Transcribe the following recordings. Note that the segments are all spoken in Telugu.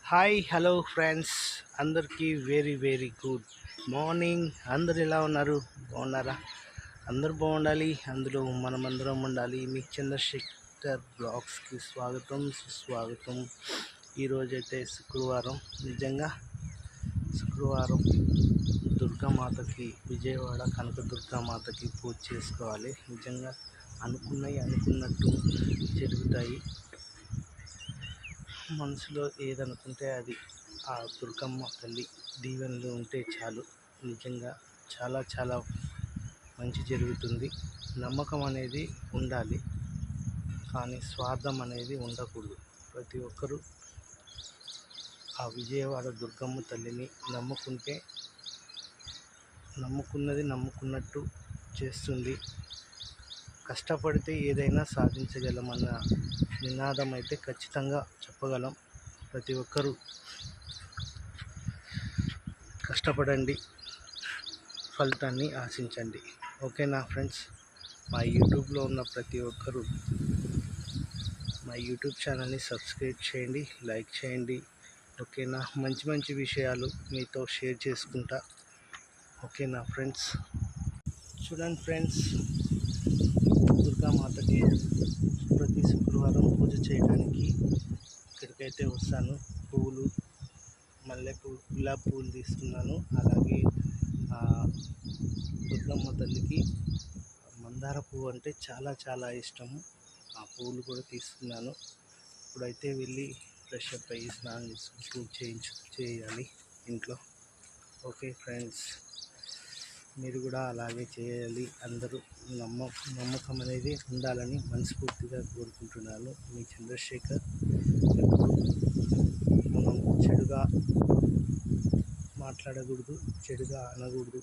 హాయ్ హలో ఫ్రెండ్స్, అందరికీ వెరీ వెరీ గుడ్ మార్నింగ్. అందరు ఎలా ఉన్నారు? బాగున్నారా? అందరూ బాగుండాలి, అందులో మనమందరం ఉండాలి. మీ చంద్రశేఖర్ బ్లాగ్స్కి స్వాగతం సుస్వాగతం. ఈరోజైతే శుక్రవారం. నిజంగా శుక్రవారం దుర్గామాతకి, విజయవాడ కనకదుర్గామాతకి పూజ చేసుకోవాలి. నిజంగా అనుకున్నవి అనుకున్నట్టు జరుగుతాయి. మనసులో ఏదనుకుంటే అది ఆ దుర్గమ్మ తల్లి దీవెనలు ఉంటే చాలు. నిజంగా చాలా చాలా మంచి జరుగుతుంది. నమ్మకం అనేది ఉండాలి, కానీ స్వార్థం అనేది ఉండకూడదు. ప్రతి ఒక్కరూ ఆ విజయవాడ దుర్గమ్మ తల్లిని నమ్ముకుంటే నమ్ముకున్నది నమ్ముకున్నట్టు చేస్తుంది. కష్టపడితే ఏదైనా సాధించగలమన్న నినాదం అయితే ఖచ్చితంగా చెప్పగలం. ప్రతి ఒక్కరూ కష్టపడండి, ఫలితాన్ని ఆశించండి. ఓకేనా ఫ్రెండ్స్? మా యూట్యూబ్లో ఉన్న ప్రతి ఒక్కరూ మా యూట్యూబ్ ఛానల్ని సబ్స్క్రైబ్ చేయండి, లైక్ చేయండి. ఓకేనా? మంచి మంచి విషయాలు మీతో షేర్ చేసుకుంటా. ఓకేనా ఫ్రెండ్స్? చూడండి ఫ్రెండ్స్, దుర్గామాతకి ప్రతి శుక్రవారం పూజ చేయడానికి ఇక్కడికైతే వస్తాను. పువ్వులు, మల్లెపూ, గులాబీ పువ్వులు తీసుకున్నాను. అలాగే దుర్గమ్మ తల్లికి మందార పువ్వు అంటే చాలా చాలా ఇష్టము. ఆ పువ్వులు కూడా తీసుకున్నాను. ఇప్పుడైతే వెళ్ళి ఫ్రెష్ అప్ అయ్యి స్నానం చేసుకుని పూజ చేయాలి ఇంట్లో. ఓకే ఫ్రెండ్స్, మీరు కూడా అలాగే చేయాలి. అందరూ నమ్మకం అనేది ఉండాలని మనస్ఫూర్తిగా కోరుకుంటున్నాను. మీ చంద్రశేఖర్. మనం చెడుగా మాట్లాడకూడదు, చెడుగా అనకూడదు,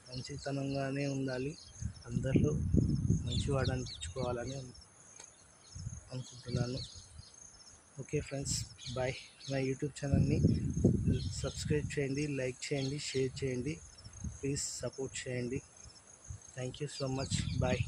మంచితనంగానే ఉండాలి. అందరిలో మంచివాడు అనిపించుకోవాలని అనుకుంటున్నాను. Okay friends, bye. నా యూట్యూబ్ ఛానల్ని సబ్స్క్రైబ్ చేయండి, లైక్ చేయండి, షేర్ చేయండి. ప్లీజ్ సపోర్ట్ చేయండి. Thank you so much. Bye.